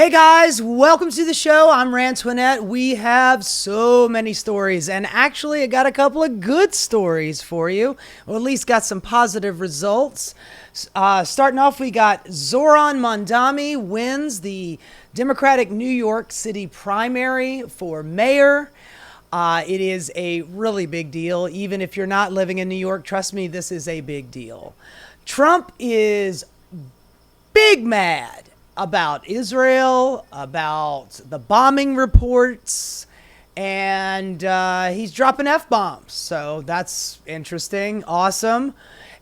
Hey guys, welcome to the show. I'm Rantoinette. We have so many stories, and actually I got a couple of good stories for you, or at least got some positive results. Starting off, we got Zohran Mamdani wins the Democratic New York City primary for mayor. It is a really big deal. Even if you're not living in New York, trust me, this is a big deal. Trump is big mad about Israel, about the bombing reports, and he's dropping F-bombs. So that's interesting. Awesome.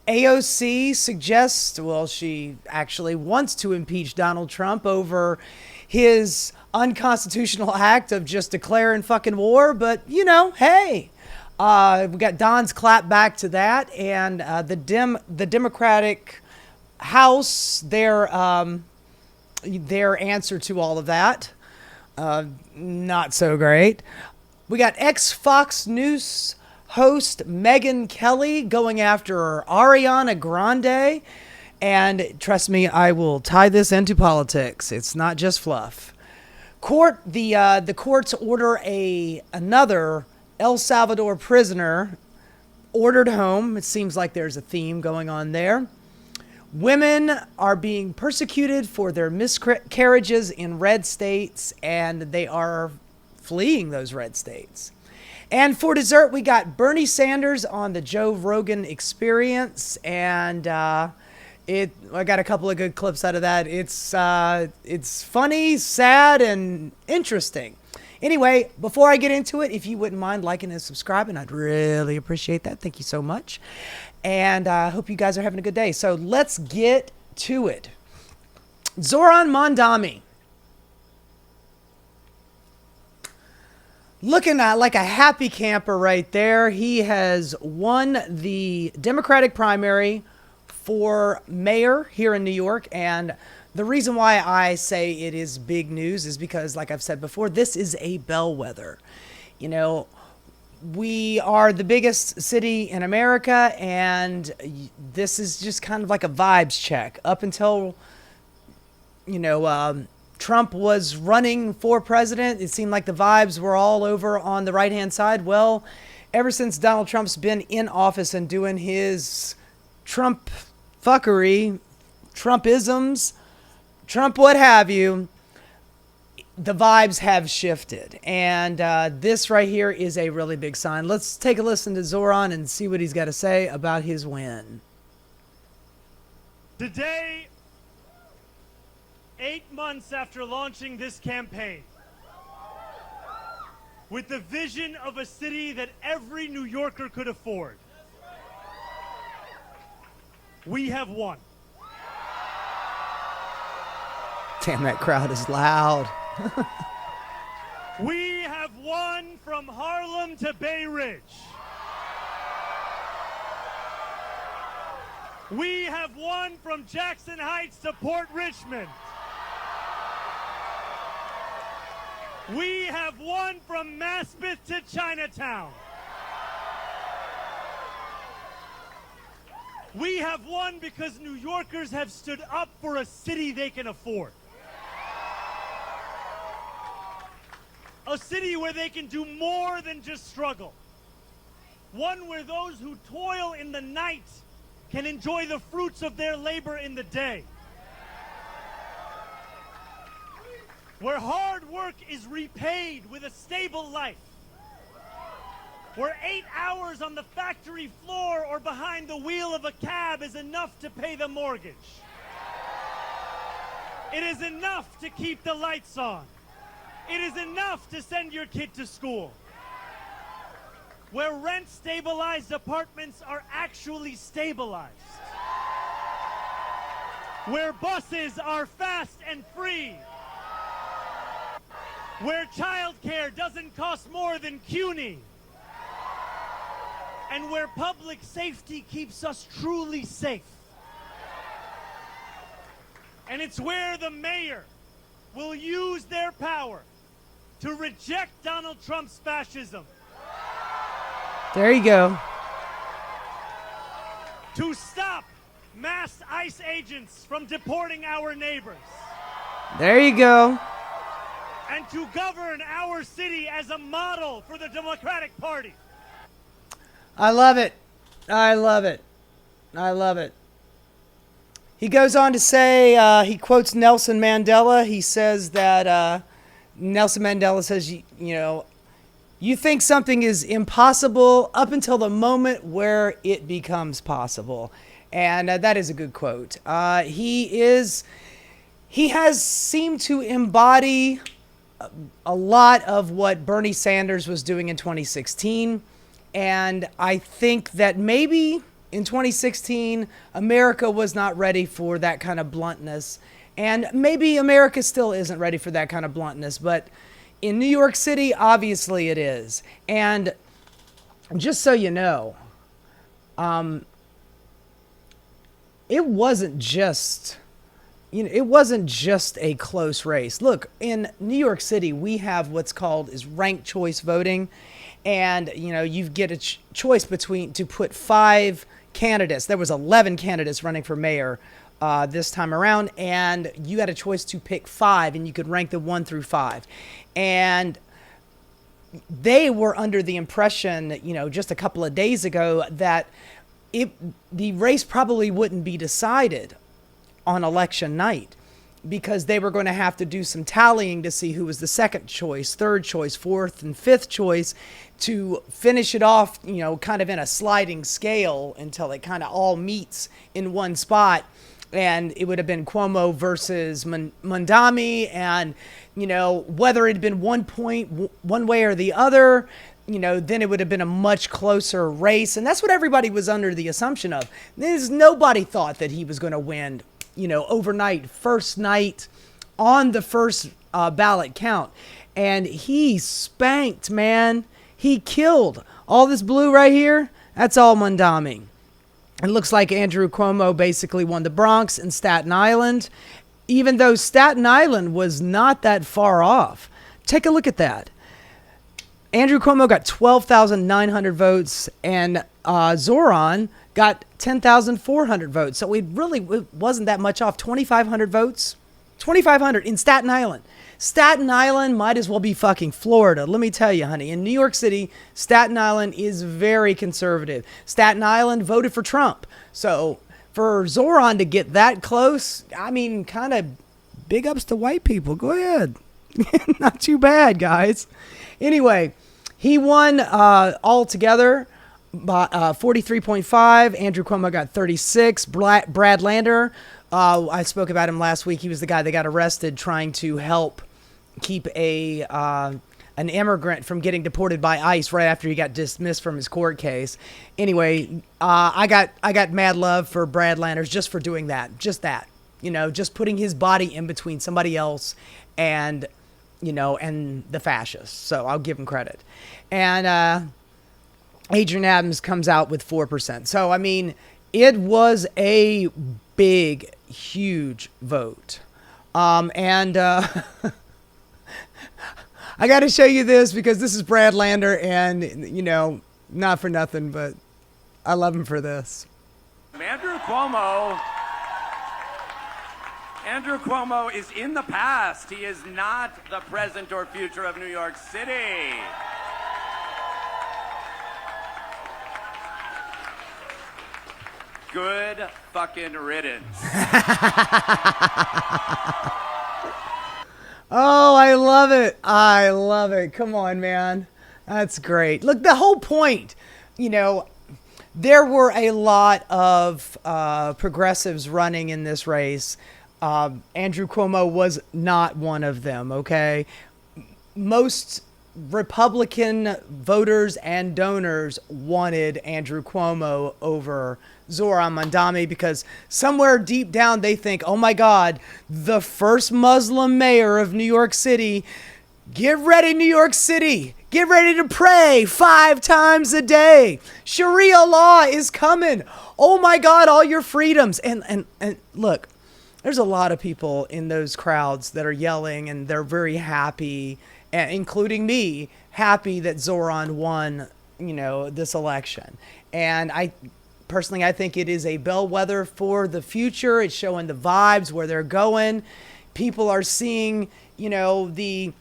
AOC suggests, well, she actually wants to impeach Donald Trump over his unconstitutional act of just declaring fucking war. But, you know, hey, we got Don's clap back to that. And the Democratic House, their answer to all of that, not so great. We got ex-Fox News host Megyn Kelly going after Ariana Grande. And trust me, I will tie this into politics. It's not just fluff. The courts order another El Salvador prisoner ordered home. It seems like there's a theme going on there. Women are being persecuted for their miscarriages in red states, and they are fleeing those red states. And for dessert, we got Bernie Sanders on the Joe Rogan Experience, and I got a couple of good clips out of that. It's funny, sad, and interesting. Anyway, before I get into it, if you wouldn't mind liking and subscribing, I'd really appreciate that. Thank you so much. And I hope you guys are having a good day. So let's get to it. Zohran Mamdani. Looking like a happy camper right there. He has won the Democratic primary for mayor here in New York. And the reason why I say it is big news is because, like I've said before, this is a bellwether. You know, we are the biggest city in America, and this is just kind of like a vibes check. Up until, Trump was running for president, it seemed like the vibes were all over on the right-hand side. Well, ever since Donald Trump's been in office and doing his Trump fuckery, Trumpisms, Trump what have you, the vibes have shifted. And this right here is a really big sign. Let's take a listen to Zohran and see what he's got to say about his win. Today, 8 months after launching this campaign, with the vision of a city that every New Yorker could afford, we have won. Damn, that crowd is loud. We have won from Harlem to Bay Ridge. We have won from Jackson Heights to Port Richmond. We have won from Maspeth to Chinatown. We have won because New Yorkers have stood up for a city they can afford. A city where they can do more than just struggle. One where those who toil in the night can enjoy the fruits of their labor in the day. Where hard work is repaid with a stable life. Where 8 hours on the factory floor or behind the wheel of a cab is enough to pay the mortgage. It is enough to keep the lights on. It is enough to send your kid to school. Where rent-stabilized apartments are actually stabilized. Where buses are fast and free. Where childcare doesn't cost more than CUNY. And where public safety keeps us truly safe. And it's where the mayor will use their power to reject Donald Trump's fascism. There you go. To stop mass ICE agents from deporting our neighbors. There you go. and to govern our city as a model for the Democratic Party. I love it. I love it. I love it. He goes on to say, he quotes Nelson Mandela. He says that Nelson Mandela says, you know, you think something is impossible up until the moment where it becomes possible. And that is a good quote. He has seemed to embody a lot of what Bernie Sanders was doing in 2016. And I think that maybe in 2016, America was not ready for that kind of bluntness. And maybe America still isn't ready for that kind of bluntness. But in New York City, obviously it is. And just so you know, it wasn't just a close race. Look, in New York City, we have what's called is ranked choice voting. And, you know, you get a choice to put 5 candidates. There was 11 candidates running for mayor this time around, and you had a choice to pick 5, and you could rank them 1 through 5. And they were under the impression, you know, just a couple of days ago that the race probably wouldn't be decided on election night, because they were going to have to do some tallying to see who was the second choice, third choice, fourth, and fifth choice to finish it off, you know, kind of in a sliding scale until it kind of all meets in one spot. And it would have been Cuomo versus Momdani, and, you know, whether it had been 1 point one way or the other, you know, then it would have been a much closer race. And that's what everybody was under the assumption of. Nobody thought that he was going to win, you know, overnight, first night on the first ballot count. And he spanked, man. He killed. All this blue right here, that's all Momdani. It looks like Andrew Cuomo basically won the Bronx and Staten Island, even though Staten Island was not that far off. Take a look at that. Andrew Cuomo got 12,900 votes, and Zohran got 10,400 votes. So it wasn't that much off. 2,500 votes. 2,500 in Staten Island. Staten Island might as well be fucking Florida. Let me tell you, honey. In New York City, Staten Island is very conservative. Staten Island voted for Trump. So for Zohran to get that close, I mean, kind of big ups to white people. Go ahead. Not too bad, guys. Anyway, he won altogether by 43.5. Andrew Cuomo got 36. Brad Lander, I spoke about him last week. He was the guy that got arrested trying to help keep an immigrant from getting deported by ICE right after he got dismissed from his court case. Anyway, I got mad love for Brad Landers just for doing that. Just that. You know, just putting his body in between somebody else and, you know, and the fascists. So I'll give him credit. And Adrian Adams comes out with 4%. So, I mean, it was a big, huge vote. I got to show you this because this is Brad Lander, and, you know, not for nothing, but I love him for this. Andrew Cuomo is in the past. He is not the present or future of New York City. Good fucking riddance. Oh, I love it. I love it. Come on, man. That's great. Look, the whole point, you know, there were a lot of progressives running in this race. Andrew Cuomo was not one of them, okay? Most Republican voters and donors wanted Andrew Cuomo over Zohran Mamdani because somewhere deep down they think, oh my God, the first Muslim mayor of New York City. Get ready, New York City. Get ready to pray 5 times a day. Sharia law is coming. Oh my God, all your freedoms. And look, there's a lot of people in those crowds that are yelling and they're very happy, including me, happy that Zohran won, you know, this election. And I think it is a bellwether for the future. It's showing the vibes where they're going. People are seeing, you know, the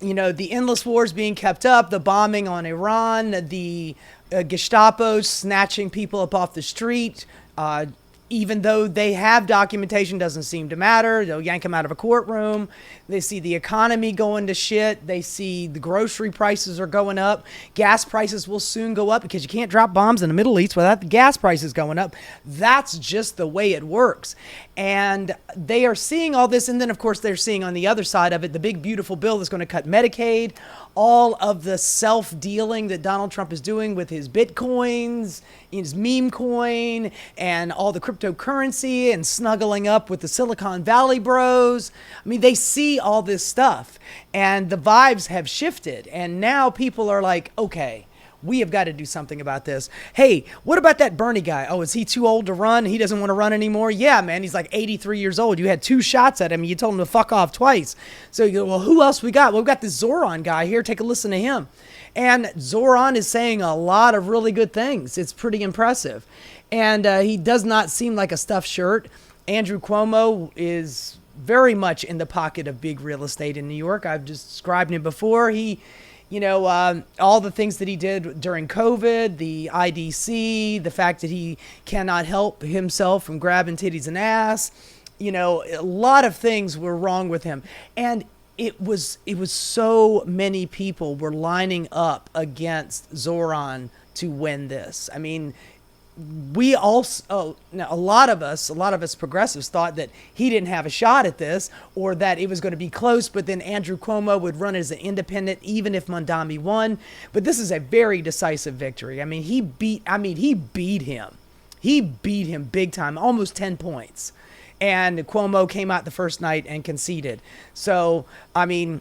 you know, the endless wars being kept up, the bombing on Iran, the Gestapo snatching people up off the street, even though they have documentation, doesn't seem to matter. They'll yank them out of a courtroom. They see the economy going to shit. They see the grocery prices are going up. Gas prices will soon go up because you can't drop bombs in the Middle East without the gas prices going up. That's just the way it works. And they are seeing all this. And then, of course, they're seeing on the other side of it, the big, beautiful bill that's going to cut Medicaid, all of the self-dealing that Donald Trump is doing with his Bitcoins, his meme coin, and all the cryptocurrency, and snuggling up with the Silicon Valley bros. I mean, they see all this stuff, and the vibes have shifted. And now people are like, okay, we have got to do something about this. Hey, what about that Bernie guy? Oh, is he too old to run? He doesn't want to run anymore? Yeah, man, he's like 83 years old. You had 2 shots at him. You told him to fuck off twice. So you go, well, who else we got? Well, we've got this Zohran guy here. Take a listen to him. And Zohran is saying a lot of really good things. It's pretty impressive. And he does not seem like a stuffed shirt. Andrew Cuomo is very much in the pocket of big real estate in New York. I've described him before. He, you know, all the things that he did during COVID, the IDC, the fact that he cannot help himself from grabbing titties and ass, you know, a lot of things were wrong with him. And it was so many people were lining up against Zohran to win this. I mean, we also, now a lot of us progressives thought that he didn't have a shot at this, or that it was going to be close, but then Andrew Cuomo would run as an independent even if Momdani won. But this is a very decisive victory. I mean, he beat him. He beat him big time, almost 10 points. And Cuomo came out the first night and conceded. So, I mean,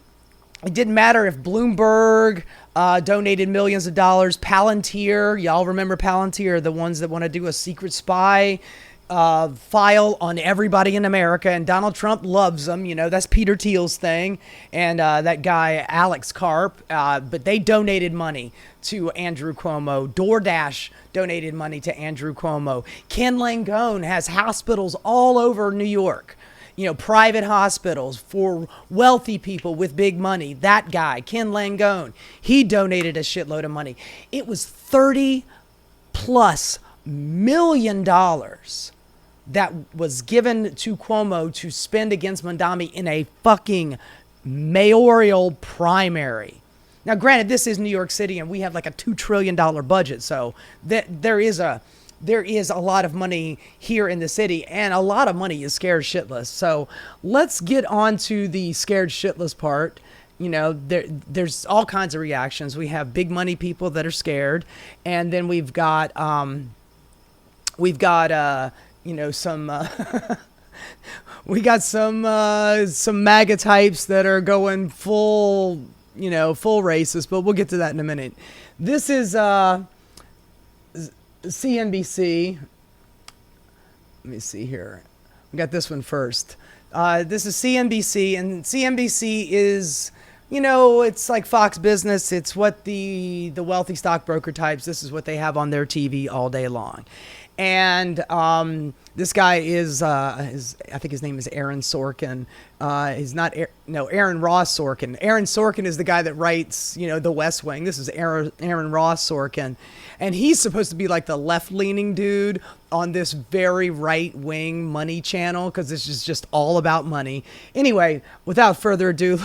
it didn't matter if Bloomberg donated millions of dollars. Palantir, y'all remember Palantir, the ones that want to do a secret spy file on everybody in America, and Donald Trump loves them. You know, that's Peter Thiel's thing, and that guy Alex Karp. But they donated money to Andrew Cuomo. DoorDash donated money to Andrew Cuomo. Ken Langone has hospitals all over New York. You know, private hospitals for wealthy people with big money. That guy, Ken Langone, he donated a shitload of money. It was $30+ million that was given to Cuomo to spend against Momdani in a fucking mayoral primary. Now, granted, this is New York City, and we have like a $2 trillion budget, so there is a lot of money here in the city, and a lot of money is scared shitless. So let's get on to the scared shitless part. You know, there's all kinds of reactions. We have big money people that are scared, and then we've got you know, some we got some MAGA types that are going full racist, but we'll get to that in a minute. This is CNBC. Let me see here. We got this one first. This is CNBC, and CNBC is, you know, it's like Fox Business. It's what the wealthy stockbroker types, this is what they have on their TV all day long. And this guy is I think his name is Aaron Sorkin. He's not Aaron Ross Sorkin. Aaron Sorkin is the guy that writes, you know, The West Wing. This is Aaron Ross Sorkin, and he's supposed to be like the left-leaning dude on this very right-wing money channel, because this is just all about money. Anyway, without further ado,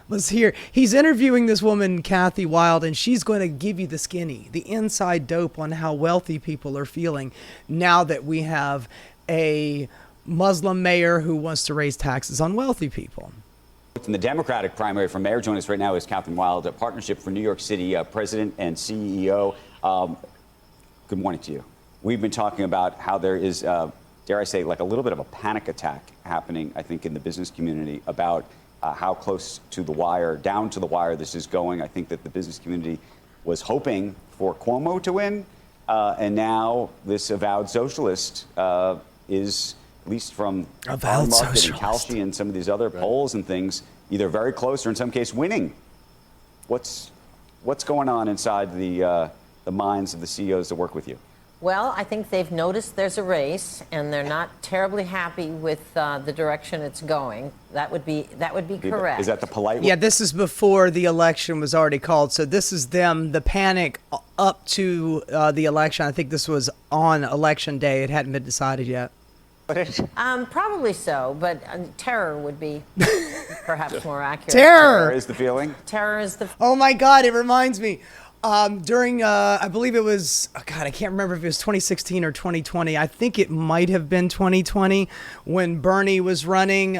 let's hear. He's interviewing this woman, Kathy Wild, and she's going to give you the skinny, the inside dope on how wealthy people are feeling now that we have a Muslim mayor who wants to raise taxes on wealthy people. In the Democratic primary for mayor, joining us right now is Catherine Wild, a Partnership for New York City president and CEO. Good morning to you. We've been talking about how there is, dare I say, like a little bit of a panic attack happening, I think, in the business community about how close to the wire, down to the wire this is going. I think that the business community was hoping for Cuomo to win, and now this avowed socialist is, at least from avowed market and socialist Kalshi and some of these other polls and things, either very close or in some case winning. What's going on inside the minds of the CEOs that work with you? Well, I think they've noticed there's a race, and they're not terribly happy with the direction it's going. That would be correct. Is that the polite? Yeah, this is before the election was already called. So this is them, the panic up to the election. I think this was on election day. It hadn't been decided yet. Probably so, but terror would be perhaps more accurate. Terror is the feeling. Terror is the. Oh my God, it reminds me. During, I believe it was, oh God, I can't remember if it was 2016 or 2020. I think it might have been 2020 when Bernie was running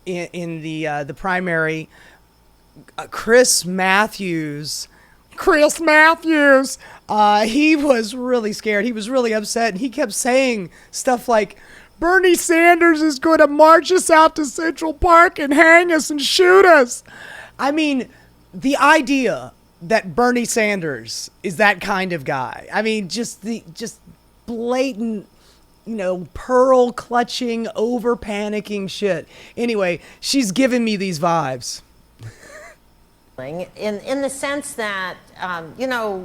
in the primary. Chris Matthews, he was really scared. He was really upset, and he kept saying stuff like, Bernie Sanders is going to march us out to Central Park and hang us and shoot us. I mean, the idea that Bernie Sanders is that kind of guy. I mean, just blatant, pearl clutching, over panicking shit. Anyway, she's giving me these vibes. In the sense that,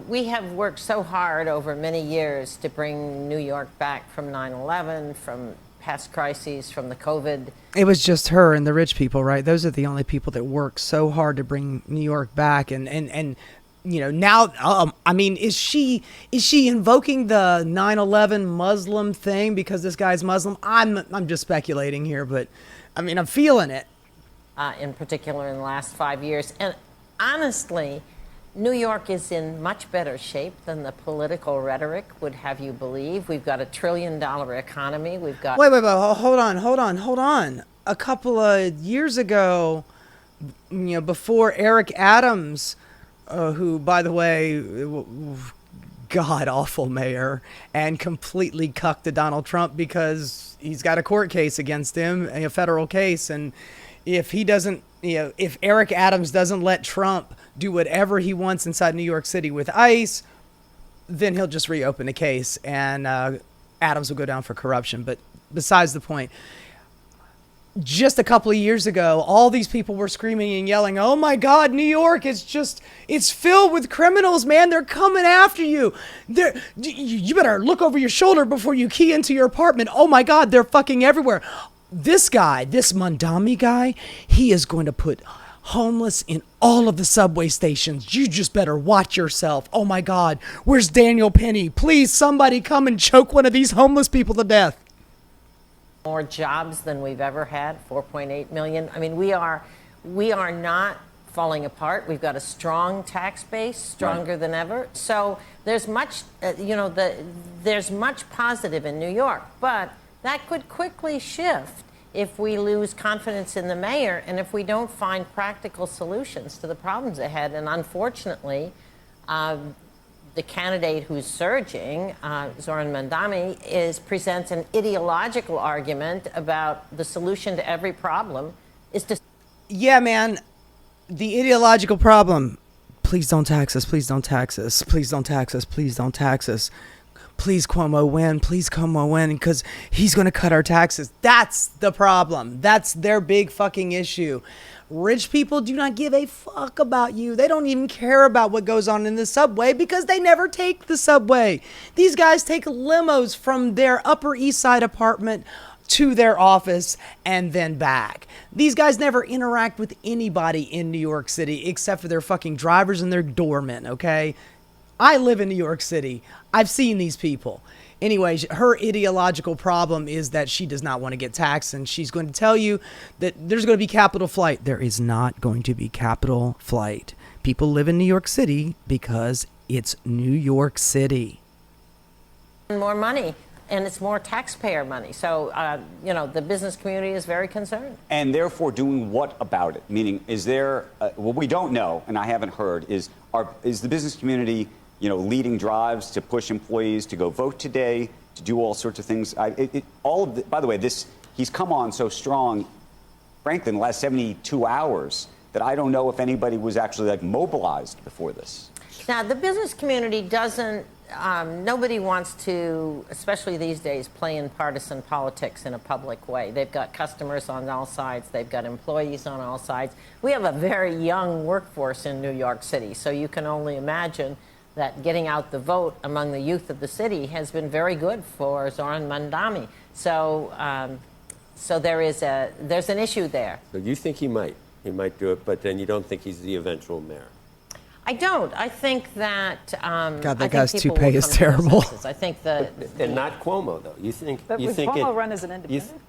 we have worked so hard over many years to bring New York back from 9/11, from past crises, from the COVID. It was just her and the rich people, right? Those are the only people that work so hard to bring New York back. And now, I mean, is she invoking the 9/11 Muslim thing because this guy's Muslim? I'm just speculating here, but I mean, I'm feeling it. In particular in the last 5 years. And honestly, New York is in much better shape than the political rhetoric would have you believe. We've got $1 trillion economy. We've got... Wait, hold on. A couple of years ago, before Eric Adams, who, by the way, god-awful mayor, and completely cucked to Donald Trump because he's got a court case against him, a federal case, and if he doesn't, if Eric Adams doesn't let Trump do whatever he wants inside New York City with ICE, then he'll just reopen the case and Adams will go down for corruption. But besides the point, just a couple of years ago, all these people were screaming and yelling, oh my God, New York is it's filled with criminals, man. They're coming after you. You better look over your shoulder before you key into your apartment. Oh my God, they're fucking everywhere. This guy, this Momdani guy, he is going to put homeless in all of the subway stations. You just better watch yourself. Oh my God, where's Daniel Penny? Please, somebody come and choke one of these homeless people to death. More jobs than we've ever had, 4.8 million. I mean, we are not falling apart. We've got a strong tax base, stronger than ever. So there's much, there's much positive in New York, but that could quickly shift if we lose confidence in the mayor and if we don't find practical solutions to the problems ahead. And unfortunately, the candidate who's surging, Zohran Mamdani, presents an ideological argument about the solution to every problem is to... Yeah, man, the ideological problem. Please don't tax us. Please don't tax us. Please don't tax us. Please don't tax us. Please Cuomo win. Please Cuomo win because he's going to cut our taxes. That's the problem. That's their big fucking issue. Rich people do not give a fuck about you. They don't even care about what goes on in the subway because they never take the subway. These guys take limos from their Upper East Side apartment to their office and then back. These guys never interact with anybody in New York City except for their fucking drivers and their doormen, okay? I live in New York City. I've seen these people. Anyways, her ideological problem is that she does not want to get taxed, and she's going to tell you that there's going to be capital flight. There is not going to be capital flight. People live in New York City because it's New York City. More money, and it's more taxpayer money. So, the business community is very concerned. And therefore, doing what about it? Meaning, is there, what we don't know, and I haven't heard, is the business community leading drives to push employees to go vote today, to do all sorts of things. By the way, he's come on so strong, frankly, in the last 72 hours that I don't know if anybody was actually mobilized before this. Now, the business community doesn't, nobody wants to, especially these days, play in partisan politics in a public way. They've got customers on all sides. They've got employees on all sides. We have a very young workforce in New York City, so you can only imagine that getting out the vote among the youth of the city has been very good for Zohran Mamdani. So there's an issue there. So you think he might do it, but then you don't think he's the eventual mayor? I don't. I think that God, that guy's toupee is terrible. I think that And not Cuomo, though. You think? But would Cuomo run as an independent?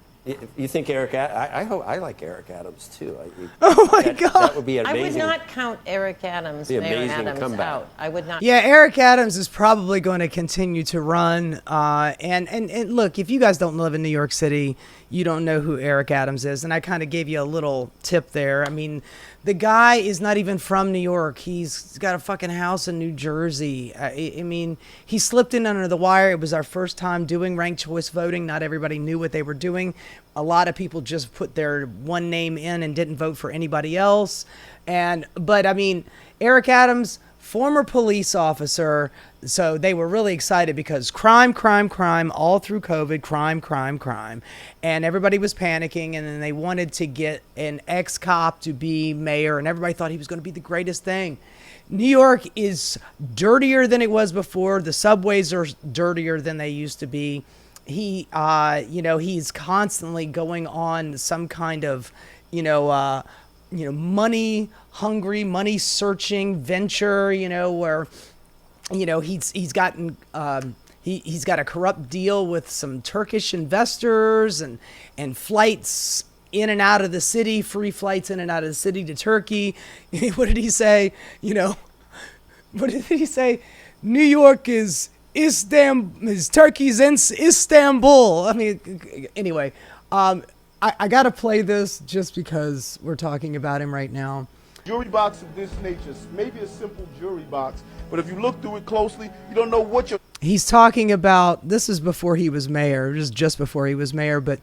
You think Eric? I like Eric Adams too. Oh my God! That would be I amazing. would not count Eric Adams, Be Mayor amazing Adams, comeback. out. I would not. Yeah, Eric Adams is probably going to continue to run. And look, if you guys don't live in New York City, you don't know who Eric Adams is. And I kind of gave you a little tip there. I mean, the guy is not even from New York. He's got a fucking house in New Jersey. I mean, he slipped in under the wire. It was our first time doing ranked choice voting. Not everybody knew what they were doing. A lot of people just put their one name in and didn't vote for anybody else. But I mean, Eric Adams, former police officer. So they were really excited because crime all through COVID, crime. And everybody was panicking, and then they wanted to get an ex-cop to be mayor, and everybody thought he was going to be the greatest thing. New York is dirtier than it was before. The subways are dirtier than they used to be. He's constantly going on some kind of, money hungry, money searching venture, where, he's gotten, he's got a corrupt deal with some Turkish investors and flights in and out of the city, free flights in and out of the city to Turkey. What did he say? What did he say? New York is Turkey's in Istanbul. I mean, anyway, I got to play this just because we're talking about him right now. Jury box of this nature, maybe a simple jury box, but if you look through it closely, you don't know what you're... He's talking about, this is before he was mayor, just before he was mayor, but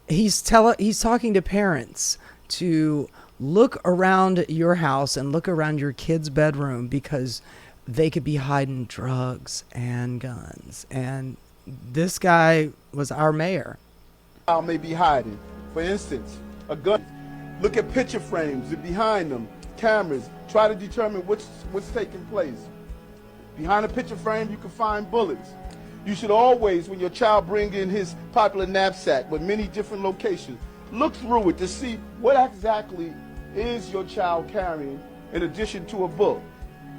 he's talking to parents to look around your house and look around your kid's bedroom because they could be hiding drugs and guns. And this guy was our mayor. May be hiding. For instance, a gun. Look at picture frames and behind them, cameras. Try to determine what's taking place. Behind a picture frame, you can find bullets. You should always, when your child brings in his popular knapsack with many different locations, look through it to see what exactly is your child carrying in addition to a book.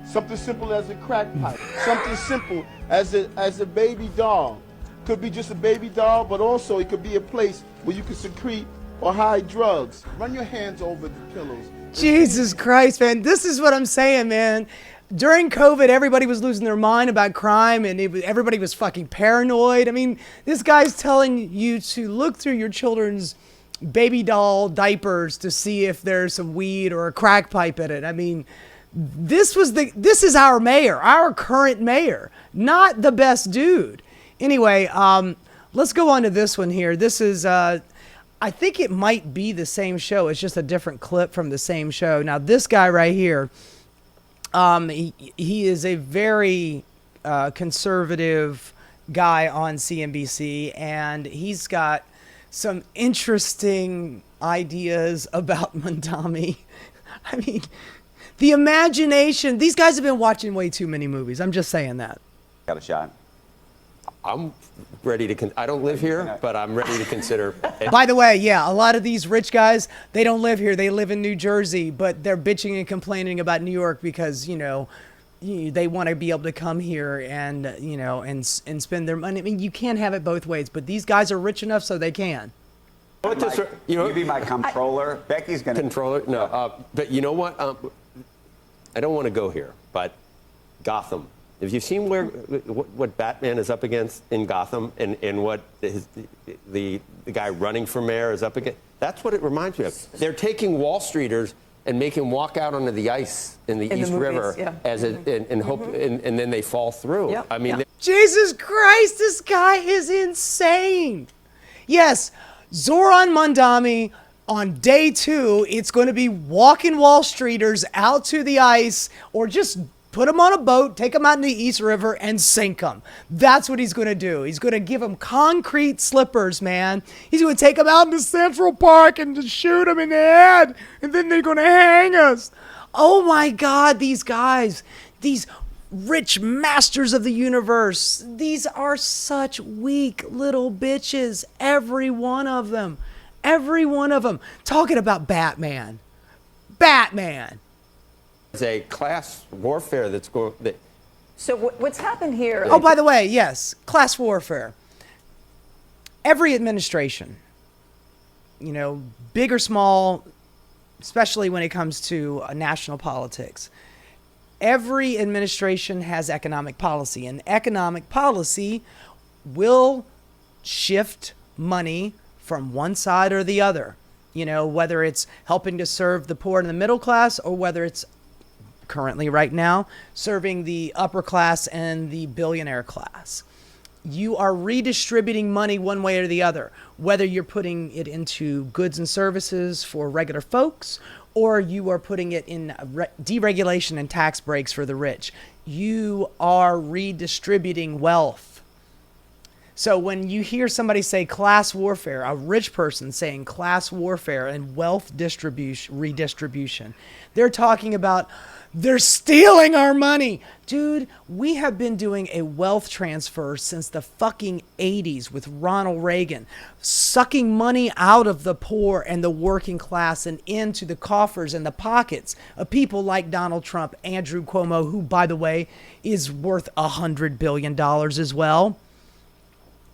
Something simple as a crack pipe. Something simple as a baby doll. Could be just a baby doll, but also it could be a place where you can secrete or hide drugs. Run your hands over the pillows. Jesus Christ, man. This is what I'm saying, man. During COVID, everybody was losing their mind about crime, and everybody was fucking paranoid. I mean, this guy's telling you to look through your children's baby doll diapers to see if there's some weed or a crack pipe in it. I mean, this is our mayor, our current mayor, not the best dude. Anyway, let's go on to this one here. This is, I think it might be the same show. It's just a different clip from the same show. Now, this guy right here, he is a very conservative guy on CNBC, and he's got some interesting ideas about Mamdani. I mean, the imagination. These guys have been watching way too many movies. I'm just saying that. Got a shot. I'm ready to. I don't live here, but I'm ready to consider. By the way, yeah, a lot of these rich guys, they don't live here. They live in New Jersey, but they're bitching and complaining about New York because, they want to be able to come here and, and spend their money. I mean, you can't have it both ways, but these guys are rich enough so they can. You be my comptroller. Becky's going to... Controller? No, but you know what? I don't want to go here, but Gotham. Have you seen what Batman is up against in Gotham and what the guy running for mayor is up against? That's what it reminds me of. They're taking Wall Streeters and make him walk out onto the ice in the East River as and then they fall through. Yep. I mean, Jesus Christ, this guy is insane. Yes, Zohran Mamdani, on day 2, it's going to be walking Wall Streeters out to the ice, or just put them on a boat, take them out in the East River, and sink them. That's what he's going to do. He's going to give them concrete slippers, man. He's going to take them out into Central Park and just shoot them in the head, and then they're going to hang us. Oh, my God, these guys, these rich masters of the universe. These are such weak little bitches. Every one of them. Every one of them. Talking about Batman. Batman. It's a class warfare that's going. So what's happened here? Oh, by the way, yes, class warfare. Every administration, you know, big or small, especially when it comes to national politics, every administration has economic policy, and economic policy will shift money from one side or the other. You know, whether it's helping to serve the poor and the middle class, or whether it's currently right now serving the upper class and the billionaire class. You are redistributing money one way or the other, whether you're putting it into goods and services for regular folks, or you are putting it in deregulation and tax breaks for the rich. You are redistributing wealth. So when you hear somebody say class warfare, a rich person saying class warfare and wealth redistribution, they're talking about they're stealing our money. Dude, we have been doing a wealth transfer since the fucking 80s with Ronald Reagan, sucking money out of the poor and the working class and into the coffers and the pockets of people like Donald Trump, Andrew Cuomo, who, by the way, is worth $100 billion as well.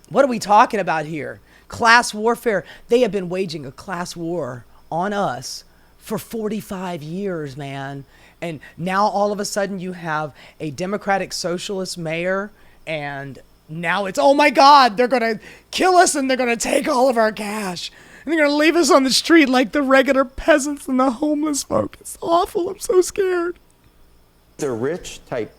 What are we talking about here? Class warfare. They have been waging a class war on us for 45 years, man. And now all of a sudden you have a Democratic Socialist mayor, and now it's, oh my God, they're going to kill us and they're going to take all of our cash. And they're going to leave us on the street like the regular peasants and the homeless folk. It's awful. I'm so scared. The rich type.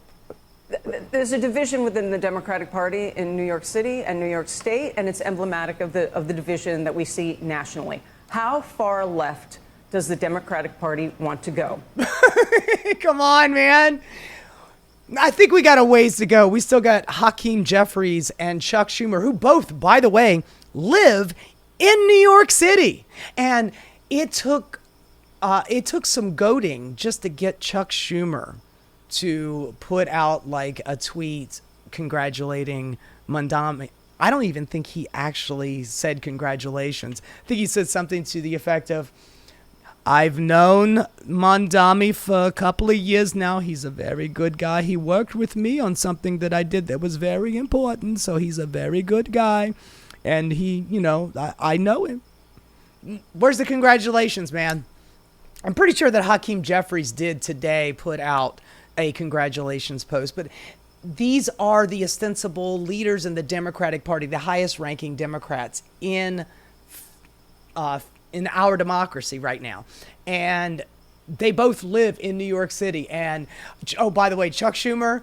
There's a division within the Democratic Party in New York City and New York State, and it's emblematic of the division that we see nationally. How far left does the Democratic Party want to go? Come on, man. I think we got a ways to go. We still got Hakeem Jeffries and Chuck Schumer, who both, by the way, live in New York City. And it took some goading just to get Chuck Schumer to put out like a tweet congratulating Momdani. I don't even think he actually said congratulations. I think he said something to the effect of, I've known Momdani for a couple of years now. He's a very good guy. He worked with me on something that I did that was very important. So he's a very good guy. And he, you know, I know him. Where's the congratulations, man? I'm pretty sure that Hakeem Jeffries did today put out a congratulations post. But these are the ostensible leaders in the Democratic Party, the highest ranking Democrats in our democracy right now. And they both live in New York City. And, oh, by the way, Chuck Schumer,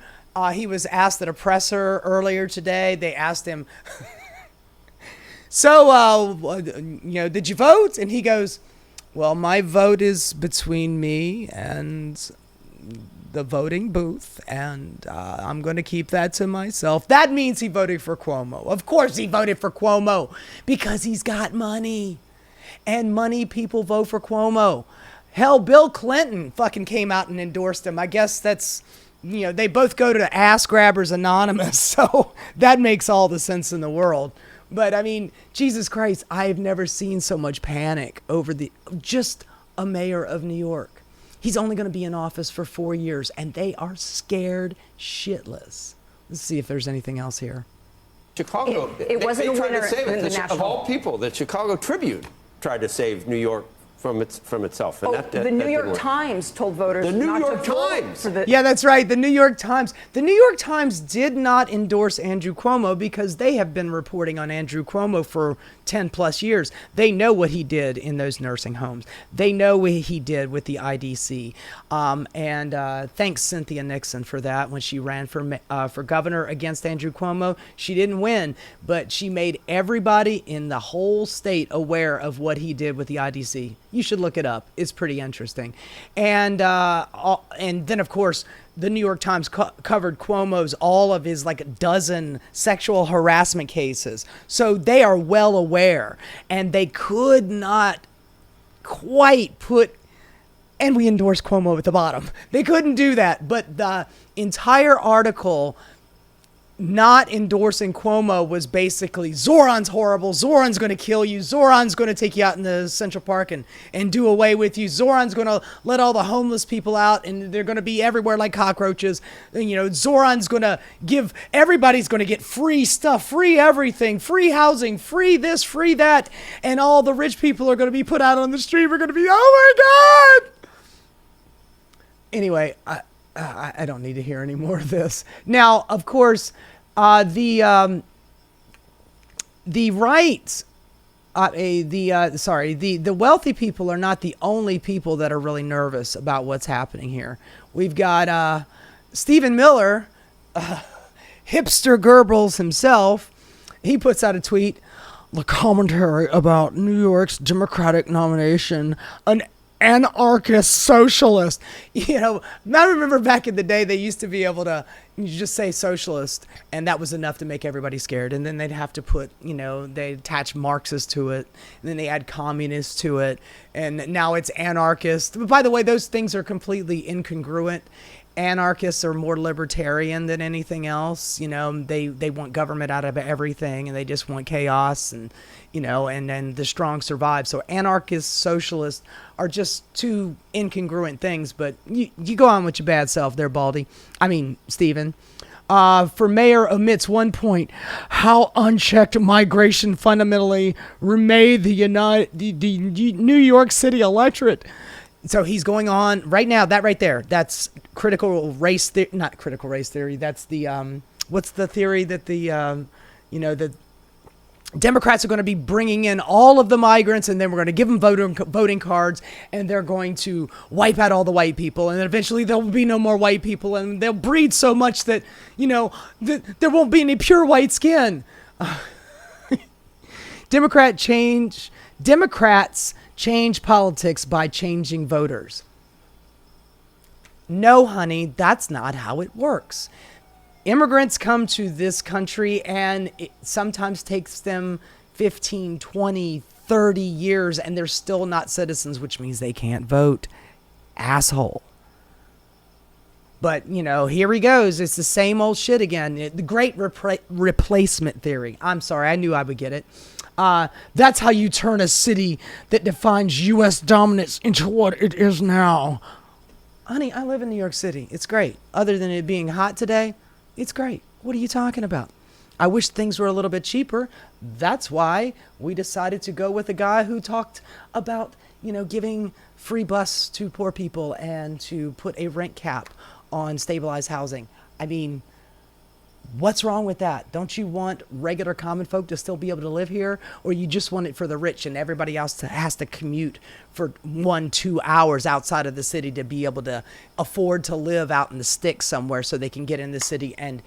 he was asked at a presser earlier today. They asked him, so, you know, did you vote? And he goes, well, my vote is between me and the voting booth, and I'm going to keep that to myself. That means he voted for Cuomo. Of course he voted for Cuomo, because he's got money. And money people vote for Cuomo. Hell, Bill Clinton fucking came out and endorsed him. I guess that's, you know, they both go to Ass Grabbers Anonymous, so that makes all the sense in the world. But I mean, Jesus Christ, I've never seen so much panic over just a mayor of New York. He's only going to be in office for 4 years, and they are scared shitless. Let's see if there's anything else here. Chicago. It wasn't a winner in the national. Of all people, the Chicago Tribune tried to save New York from itself. And the New York Times told voters not to vote for the... Yeah, that's right. The New York Times. The New York Times did not endorse Andrew Cuomo because they have been reporting on Andrew Cuomo for 10 plus years. They know what he did in those nursing homes. They know what he did with the IDC. And thanks Cynthia Nixon for that. When she ran for governor against Andrew Cuomo, she didn't win, but she made everybody in the whole state aware of what he did with the IDC. You should look it up. It's pretty interesting. And then, of course, the New York Times covered Cuomo's, all of his like a dozen sexual harassment cases. So they are well aware. And they could not quite put and we endorse Cuomo at the bottom. They couldn't do that. But the entire article not endorsing Cuomo was basically, Zohran's horrible. Zohran's going to kill you. Zohran's going to take you out in the Central Park and do away with you. Zohran's going to let all the homeless people out and they're going to be everywhere like cockroaches. You know, Zohran's going to everybody's going to get free stuff, free everything, free housing, free this, free that. And all the rich people are going to be put out on the street. We're going to be, oh my God. Anyway, I don't need to hear any more of this. Now, of course, the right, the wealthy people are not the only people that are really nervous about what's happening here. We've got Stephen Miller, hipster Goebbels himself. He puts out a tweet, the commentary about New York's Democratic nomination, an anarchist socialist. You know, I remember back in the day they used to be able to just say socialist and that was enough to make everybody scared, and then they'd have to put, you know, they attach Marxist to it and then they add communist to it, and now it's anarchist. But by the way, those things are completely incongruent. Anarchists are more libertarian than anything else. You know, they want government out of everything and they just want chaos, and you know, and then the strong survive. So anarchists, socialists are just two incongruent things. But you go on with your bad self there, Baldy. I mean, Stephen. For mayor omits 1 point, how unchecked migration fundamentally remade the New York City electorate. So he's going on right now. That right there, that's critical race theory, not critical race theory. That's the what's the theory that the the Democrats are going to be bringing in all of the migrants, and then we're going to give them voting cards, and they're going to wipe out all the white people, and then eventually there will be no more white people, and they'll breed so much that there won't be any pure white skin. Democrats change politics by changing voters. No, honey, that's not how it works. Immigrants come to this country and it sometimes takes them 15, 20, 30 years and they're still not citizens, which means they can't vote. Asshole. But, here he goes. It's the same old shit again. The great replacement theory. I'm sorry, I knew I would get it. That's how you turn a city that defines U.S. dominance into what it is now. Honey, I live in New York City. It's great. Other than it being hot today, it's great. What are you talking about? I wish things were a little bit cheaper. That's why we decided to go with a guy who talked about, giving free bus to poor people and to put a rent cap on stabilized housing. I mean, what's wrong with that? Don't you want regular common folk to still be able to live here? Or you just want it for the rich and everybody else has to commute for 1-2 hours outside of the city to be able to afford to live out in the sticks somewhere so they can get in the city and,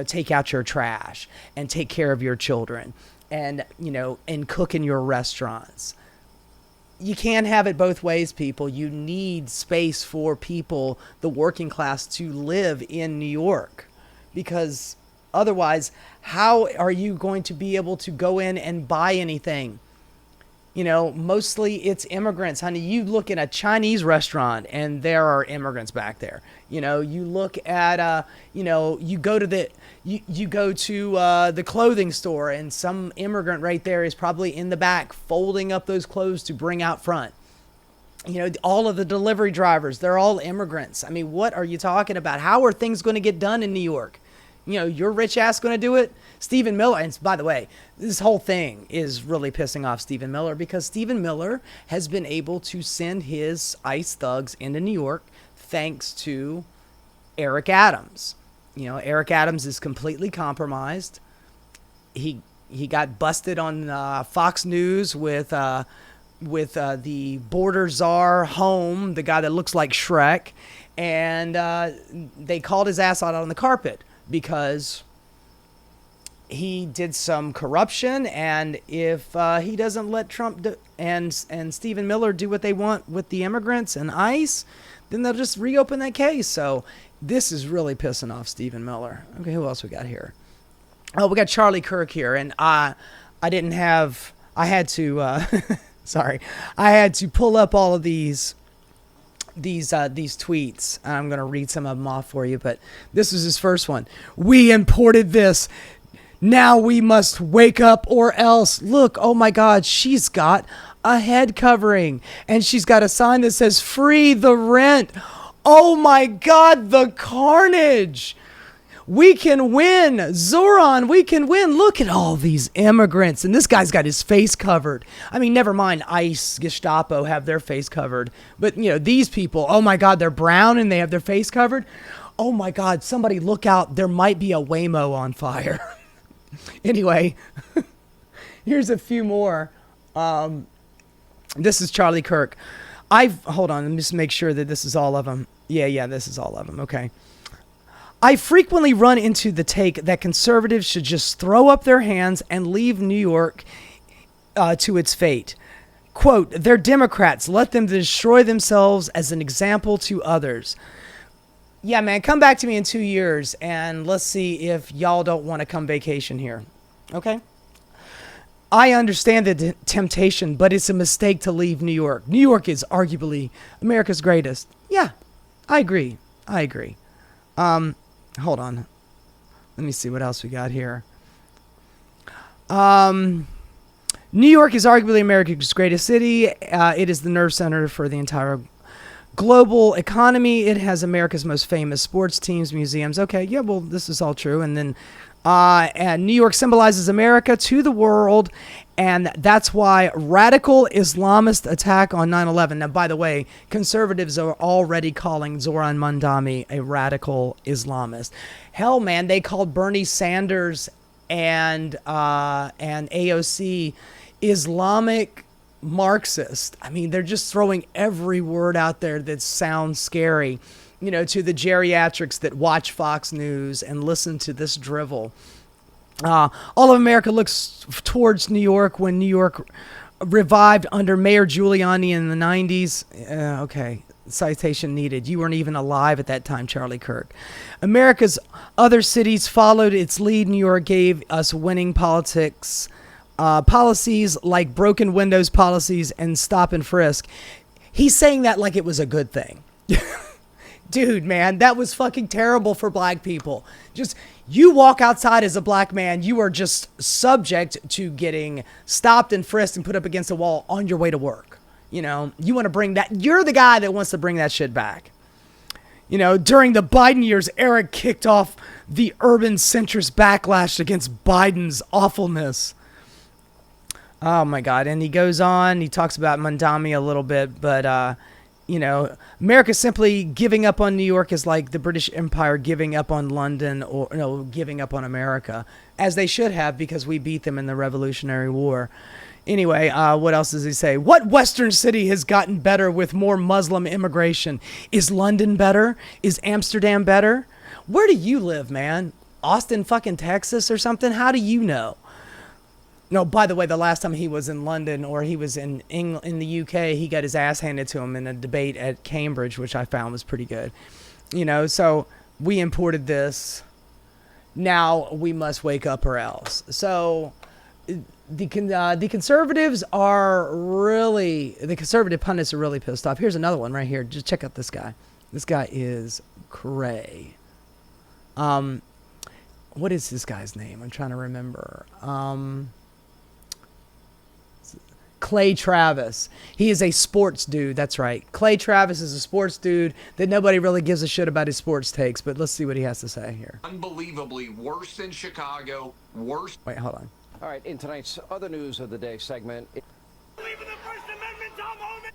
take out your trash and take care of your children and, and cook in your restaurants. You can't have it both ways, people. You need space for people, the working class, to live in New York, because otherwise, how are you going to be able to go in and buy anything? Mostly it's immigrants. Honey, you look at a Chinese restaurant and there are immigrants back there. You look at, you go to the clothing store and some immigrant right there is probably in the back folding up those clothes to bring out front. All of the delivery drivers, they're all immigrants. I mean, what are you talking about? How are things going to get done in New York? Your rich ass going to do it? Stephen Miller, and by the way, this whole thing is really pissing off Stephen Miller because Stephen Miller has been able to send his ICE thugs into New York thanks to Eric Adams. Eric Adams is completely compromised. He got busted on Fox News with the border czar home, the guy that looks like Shrek, and they called his ass out on the carpet because he did some corruption, and if he doesn't let Trump and Stephen Miller do what they want with the immigrants and ICE, then they'll just reopen that case. So this is really pissing off Stephen Miller. Okay, who else we got here? Oh, we got Charlie Kirt here, and I had to sorry, I had to pull up all of these these tweets. I'm going to read some of them off for you, but this is his first one. We imported this. Now we must wake up or else. Look, oh my God, she's got a head covering and she's got a sign that says free the rent. Oh my God, the carnage. We can win. Zohran, we can win. Look at all these immigrants. And this guy's got his face covered. I mean, never mind ICE, Gestapo have their face covered. But, you know, these people, oh my God, they're brown and they have their face covered. Oh my God, somebody look out. There might be a Waymo on fire. Anyway, here's a few more. This is Charlie Kirt. Hold on, let me just make sure that this is all of them. Yeah, this is all of them. Okay. I frequently run into the take that conservatives should just throw up their hands and leave New York to its fate. Quote, they're Democrats. Let them destroy themselves as an example to others. Yeah, man, come back to me in 2 years and let's see if y'all don't want to come vacation here. Okay? I understand the temptation, but it's a mistake to leave New York. New York is arguably America's greatest. Yeah, I agree. Hold on. Let me see what else we got here. New York is arguably America's greatest city. It is the nerve center for the entire global economy. It has America's most famous sports teams, museums. Okay, yeah, well, this is all true. And then and New York symbolizes America to the world, and that's why radical Islamist attack on 9/11. Now, by the way, conservatives are already calling Zohran Mamdani a radical Islamist. Hell, man, they called Bernie Sanders and AOC Islamic Marxist. I mean, they're just throwing every word out there that sounds scary, you know, to the geriatrics that watch Fox News and listen to this drivel. All of America looks towards New York when New York revived under Mayor Giuliani in the 90s. Okay, citation needed. You weren't even alive at that time, Charlie Kirt. America's other cities followed its lead. New York gave us winning policies like broken windows policies and stop and frisk. He's saying that like it was a good thing. Dude, man, that was fucking terrible for black people. Just, you walk outside as a black man, you are just subject to getting stopped and frisked and put up against a wall on your way to work. You know, you want to bring that, you're the guy that wants to bring that shit back. You know, during the Biden years, Eric kicked off the urban centrist backlash against Biden's awfulness. Oh my God. And he goes on, he talks about Momdani a little bit, but, you know, America simply giving up on New York is like the British Empire giving up on London, or no, giving up on America, as they should have, because we beat them in the Revolutionary War. Anyway, what else does he say? What Western city has gotten better with more Muslim immigration? Is London better? Is Amsterdam better? Where do you live, man? Austin, fucking Texas or something? How do you know? No, by the way, the last time he was in London, or he was in England, in the UK, he got his ass handed to him in a debate at Cambridge, which I found was pretty good. You know, so we imported this. Now we must wake up or else. So the conservatives are really, the conservative pundits are really pissed off. Here's another one right here. Just check out this guy. This guy is cray. What is this guy's name? I'm trying to remember. Clay Travis. He is a sports dude. That's right. Clay Travis is a sports dude that nobody really gives a shit about his sports takes, but let's see what he has to say here. Unbelievably worse than Chicago, worse. Wait, hold on. All right, in tonight's other news of the day segment. Believe in the First Amendment, Tom Homan.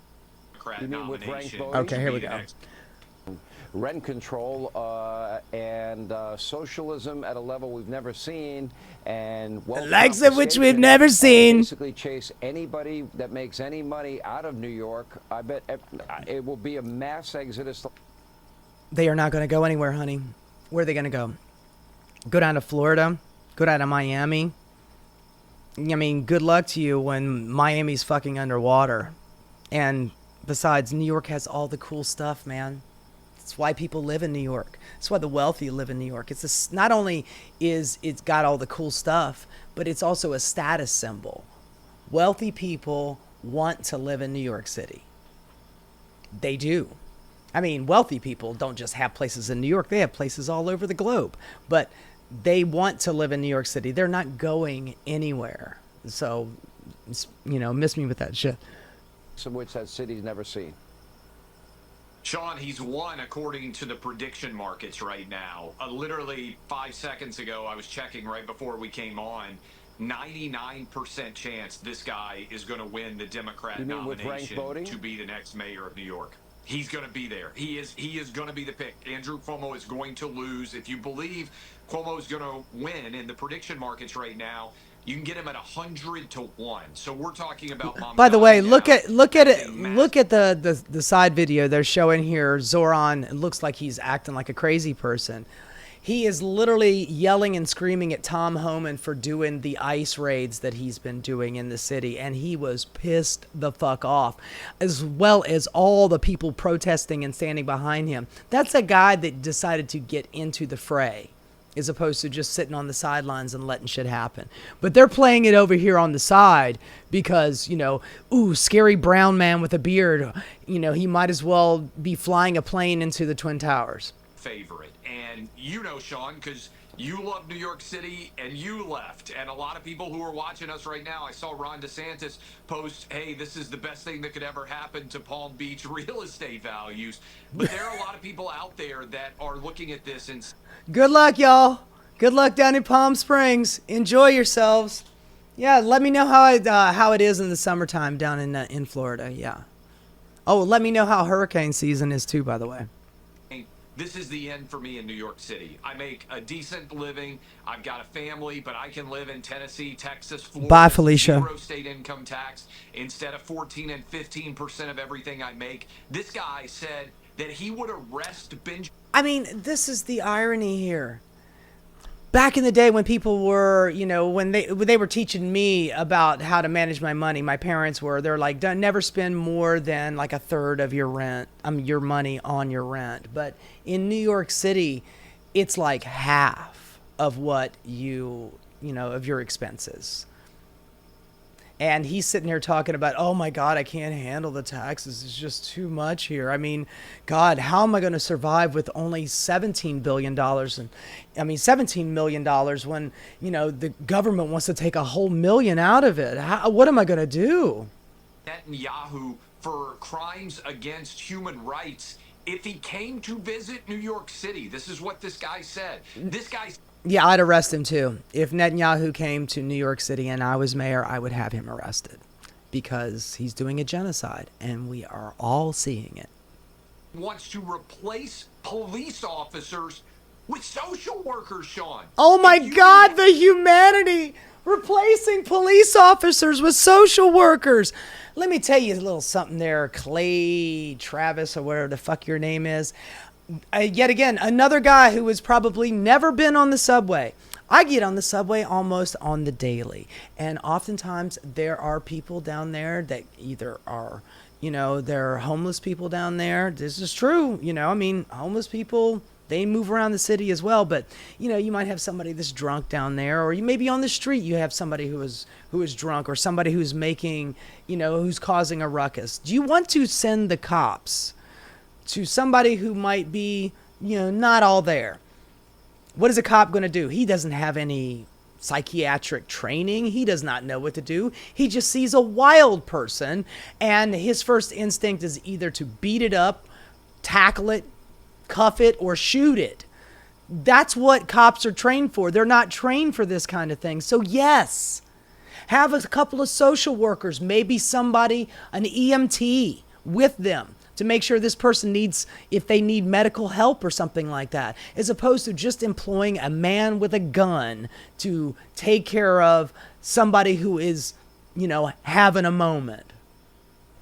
You mean with ranked voting? Okay, here we go. Rent control and socialism at a level we've never seen, and the likes of which we've never seen. Basically, chase anybody that makes any money out of New York. I bet it will be a mass exodus. They are not going to go anywhere, honey. Where are they going to go? Go down to Florida? Go down to Miami? I mean, good luck to you when Miami's fucking underwater. And besides, New York has all the cool stuff, man. That's why people live in New York. That's why the wealthy live in New York. It's not only is it's got all the cool stuff, but it's also a status symbol. Wealthy people want to live in New York City. They do. I mean, wealthy people don't just have places in New York. They have places all over the globe. But they want to live in New York City. They're not going anywhere. So, miss me with that shit. Some which that city's never seen. Sean, he's won according to the prediction markets right now. Literally 5 seconds ago, I was checking right before we came on. 99% chance this guy is going to win the Democrat nomination to be the next mayor of New York. He's going to be there. He is going to be the pick. Andrew Cuomo is going to lose. If you believe Cuomo is going to win in the prediction markets right now, you can get him at 100 to 1. So we're talking about Momdani. By the way, look at the side video they're showing here. Zohran, it looks like he's acting like a crazy person. He is literally yelling and screaming at Tom Homan for doing the ICE raids that he's been doing in the city, and he was pissed the fuck off, as well as all the people protesting and standing behind him. That's a guy that decided to get into the fray, as opposed to just sitting on the sidelines and letting shit happen. But they're playing it over here on the side because, ooh, scary brown man with a beard, he might as well be flying a plane into the Twin Towers. Favorite. And Sean, because you love New York City and you left. And a lot of people who are watching us right now, I saw Ron DeSantis post, hey, this is the best thing that could ever happen to Palm Beach real estate values. But there are a lot of people out there that are looking at this and... Good luck, y'all. Good luck down in Palm Springs. Enjoy yourselves. Yeah, let me know how it is in the summertime down in Florida. Yeah. Oh, let me know how hurricane season is too, by the way. This is the end for me in New York City. I make a decent living. I've got a family, but I can live in Tennessee, Texas, Florida. Bye, Felicia. 0 state income tax instead of 14 and 15% of everything I make. This guy said that he would arrest Benjamin. I mean, this is the irony here. Back in the day when people were, when they were teaching me about how to manage my money, my parents they're like, don't never spend more than like a third of your rent, your money on your rent. But in New York City, it's like half of what of your expenses. And he's sitting here talking about, oh my God, I can't handle the taxes. It's just too much here. I mean, God, how am I going to survive with only $17 billion? $17 million when, the government wants to take a whole million out of it. What am I going to do? Netanyahu for crimes against human rights if he came to visit New York City. This is what this guy said. Yeah, I'd arrest him too. If Netanyahu came to New York City and I was mayor, I would have him arrested because he's doing a genocide and we are all seeing it. Wants to replace police officers with social workers, Sean. Oh my God, the humanity! Replacing police officers with social workers. Let me tell you a little something there, Clay Travis or whatever the fuck your name is. Yet again, another guy who has probably never been on the subway. I get on the subway almost on the daily. And oftentimes there are people down there that either are, there are homeless people down there. This is true. Homeless people, they move around the city as well. But, you might have somebody that's drunk down there, or you maybe on the street you have somebody who is drunk, or somebody who's making, who's causing a ruckus. Do you want to send the cops to somebody who might be, not all there? What is a cop going to do? He doesn't have any psychiatric training. He does not know what to do. He just sees a wild person, and his first instinct is either to beat it up, tackle it, cuff it, or shoot it. That's what cops are trained for. They're not trained for this kind of thing. So yes, have a couple of social workers, maybe somebody, an EMT with them, to make sure this person if they need medical help or something like that, as opposed to just employing a man with a gun to take care of somebody who is, having a moment.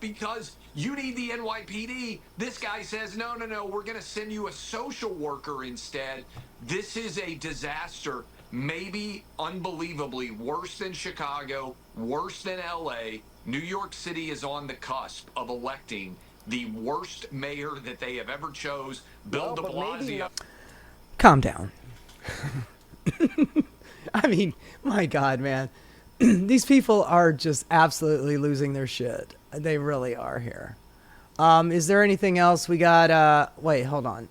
Because you need the NYPD. This guy says, no, we're going to send you a social worker instead. This is a disaster, maybe unbelievably worse than Chicago, worse than LA. New York City is on the cusp of electing the worst mayor that they have ever chose, Bill de Blasio. Calm down. I mean, my God, man. These people are just absolutely losing their shit. They really are here. Is there anything else we got? Wait, hold on.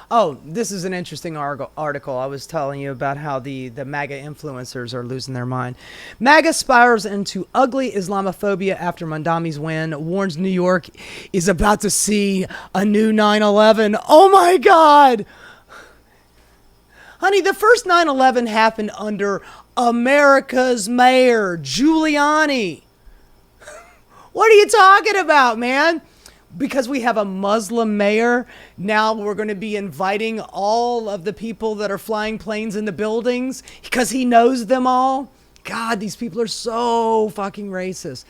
Oh, this is an interesting article. I was telling you about how the MAGA influencers are losing their mind. MAGA spirals into ugly Islamophobia after Mamdani's win, warns New York is about to see a new 9/11. Oh my God! Honey, the first 9/11 happened under America's mayor, Giuliani. What are you talking about, man? Because we have a Muslim mayor, now we're going to be inviting all of the people that are flying planes in the buildings because he knows them all. God, these people are so fucking racist.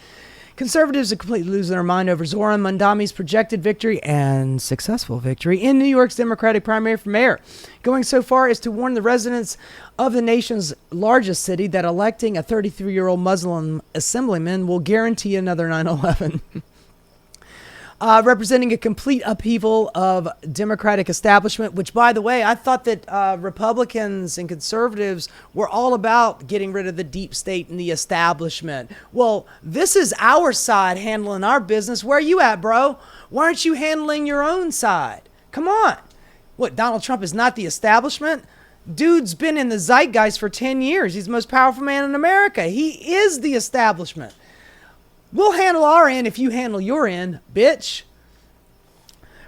Conservatives are completely losing their mind over Zohran Mamdani's projected victory and successful victory in New York's Democratic primary for mayor, going so far as to warn the residents of the nation's largest city that electing a 33-year-old Muslim assemblyman will guarantee another 9/11. Representing a complete upheaval of Democratic establishment, which, by the way, I thought that Republicans and conservatives were all about getting rid of the deep state and the establishment. Well, this is our side handling our business. Where are you at, bro? Why aren't you handling your own side? Come on. What, Donald Trump is not the establishment? Dude's been in the zeitgeist for 10 years. He's the most powerful man in America. He is the establishment. We'll handle our end if you handle your end, bitch.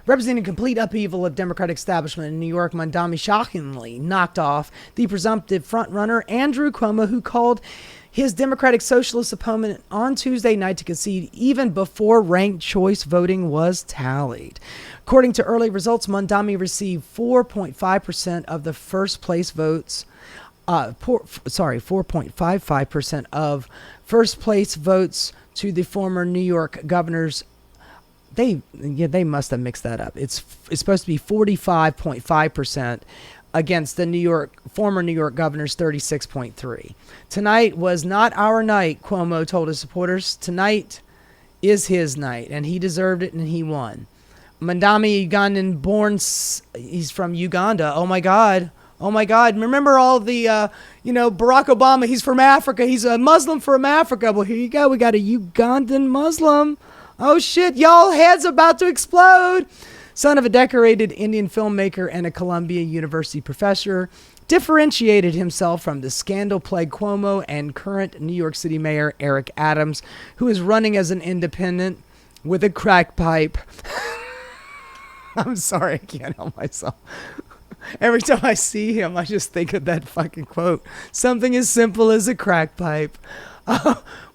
Representing complete upheaval of Democratic establishment in New York, Momdani shockingly knocked off the presumptive frontrunner Andrew Cuomo, who called his Democratic Socialist opponent on Tuesday night to concede even before ranked choice voting was tallied. According to early results, Momdani received 4.5% of the first place votes. 4.55% of first place votes to the former New York governor's. They must have mixed that up. It's supposed to be 45.5% against the former New York governor's 36.3. Tonight was not our night, Cuomo told his supporters. Tonight is his night, and he deserved it, and he won. Momdani, Ugandan born, he's from Uganda. Oh my God. Oh my God. Remember all the, Barack Obama, he's from Africa. He's a Muslim from Africa. Well, here you go. We got a Ugandan Muslim. Oh shit, y'all heads about to explode. Son of a decorated Indian filmmaker and a Columbia University professor, differentiated himself from the scandal-plagued Cuomo and current New York City Mayor Eric Adams, who is running as an independent with a crack pipe. I'm sorry, I can't help myself. Every time I see him, I just think of that fucking quote. Something as simple as a crack pipe.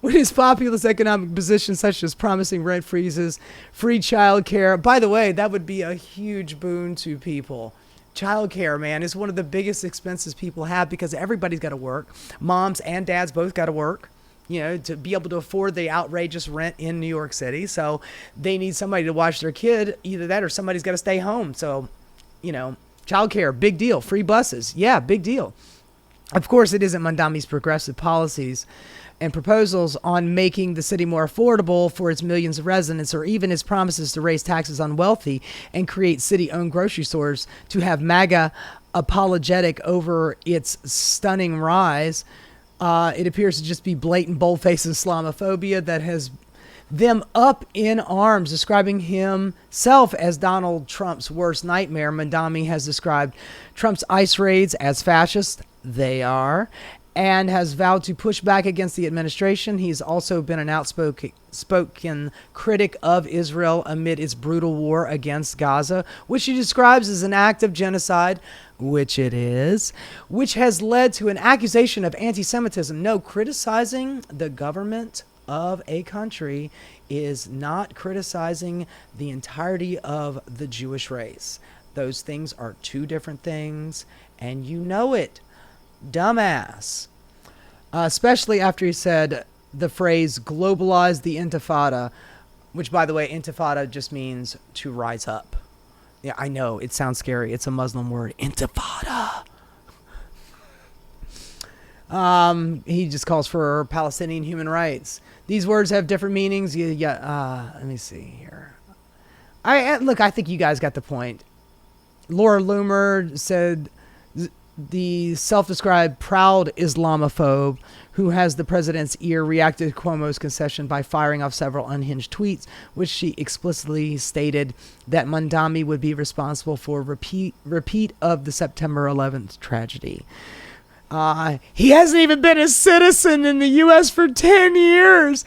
With his populist economic position, such as promising rent freezes, free child care. By the way, that would be a huge boon to people. Child care, man, is one of the biggest expenses people have because everybody's got to work. Moms and dads both got to work, to be able to afford the outrageous rent in New York City. So they need somebody to watch their kid. Either that or somebody's got to stay home. So, childcare, big deal. Free buses, yeah, big deal. Of course, it isn't Mamdani's progressive policies and proposals on making the city more affordable for its millions of residents, or even his promises to raise taxes on wealthy and create city-owned grocery stores to have MAGA apologetic over its stunning rise. It appears to just be blatant, bold-faced Islamophobia that has them up in arms, describing himself as Donald Trump's worst nightmare. Mamdani has described Trump's ICE raids as fascist. They are. And has vowed to push back against the administration. He's also been an outspoken critic of Israel amid its brutal war against Gaza, which he describes as an act of genocide, which it is, which has led to an accusation of anti-Semitism. No, criticizing the government of a country is not criticizing the entirety of the Jewish race. Those things are two different things, and you know it. Dumbass. Especially after he said the phrase globalize the intifada, which, by the way, intifada just means to rise up. Yeah, I know, it sounds scary. It's a Muslim word. Intifada. He just calls for Palestinian human rights. These words have different meanings. Let me see here. I think you guys got the point. Laura Loomer said the self-described proud Islamophobe who has the president's ear reacted to Cuomo's concession by firing off several unhinged tweets, which she explicitly stated that Mamdani would be responsible for repeat of the September 11th tragedy. He hasn't even been a citizen in the U.S. for 10 years.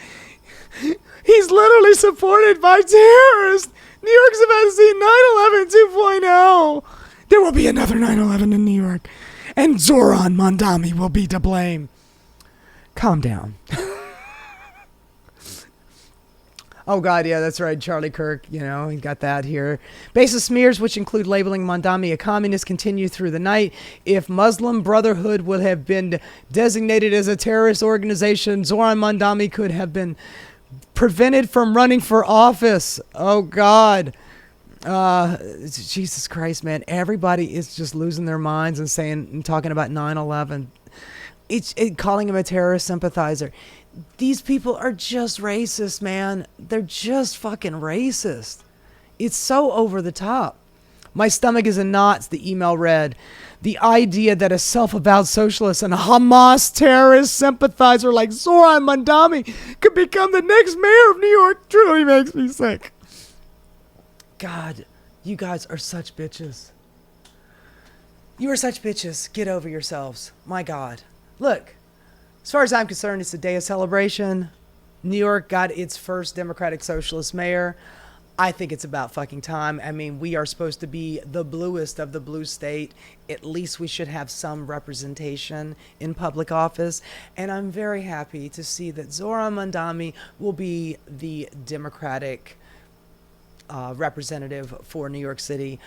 He's literally supported by terrorists. New York's about to see 9/11 2.0. There will be another 9/11 in New York, and Zohran Mamdani will be to blame. Calm down. Oh, God, yeah, that's right. Charlie Kirt, he got that here. Basis smears, which include labeling Mamdani a communist, continue through the night. If Muslim Brotherhood would have been designated as a terrorist organization, Zohran Mamdani could have been prevented from running for office. Oh, God. Jesus Christ, man. Everybody is just losing their minds and talking about 9/11. Calling him a terrorist sympathizer. These people are just racist, man. They're just fucking racist. It's so over the top. My stomach is in knots, the email read. The idea that a self-avowed socialist and a Hamas terrorist sympathizer like Zohran Mamdani could become the next mayor of New York truly makes me sick. God, you guys are such bitches. You are such bitches. Get over yourselves. My God. Look, as far as I'm concerned, it's a day of celebration. New York got its first Democratic Socialist mayor. I think it's about fucking time. I mean, we are supposed to be the bluest of the blue state. At least we should have some representation in public office. And I'm very happy to see that Zohran Mamdani will be the Democratic representative for New York City.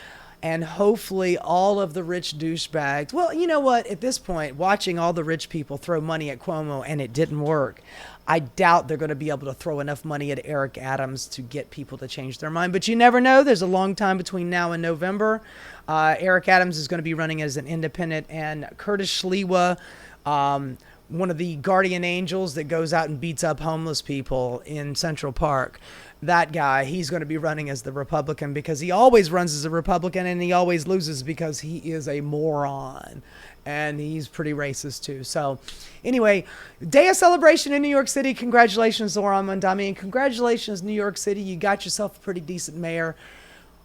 And hopefully all of the rich douchebags, well, you know what? At this point, watching all the rich people throw money at Cuomo and it didn't work, I doubt they're going to be able to throw enough money at Eric Adams to get people to change their mind. But you never know. There's a long time between now and November. Eric Adams is going to be running as an independent, and Curtis Schlewa, one of the guardian angels that goes out and beats up homeless people in Central Park, that guy, he's going to be running as the Republican because he always runs as a Republican and he always loses because he is a moron and he's pretty racist too. So anyway, day of celebration in New York City. Congratulations, Zohran Mamdani, and congratulations, New York City. You got yourself a pretty decent mayor.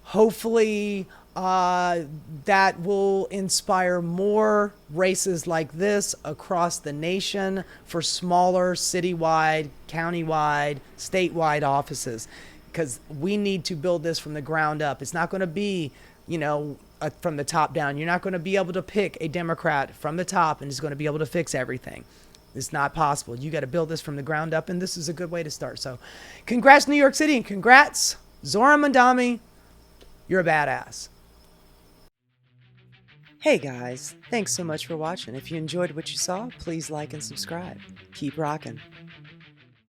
Hopefully that will inspire more races like this across the nation for smaller citywide, countywide, statewide offices, because we need to build this from the ground up. It's not going to be, from the top down. You're not going to be able to pick a Democrat from the top and is going to be able to fix everything. It's not possible. You got to build this from the ground up, and this is a good way to start. So congrats, New York City, and congrats, Zohran Mamdani. You're a badass. Hey guys, thanks so much for watching. If you enjoyed what you saw, please like and subscribe. Keep rocking.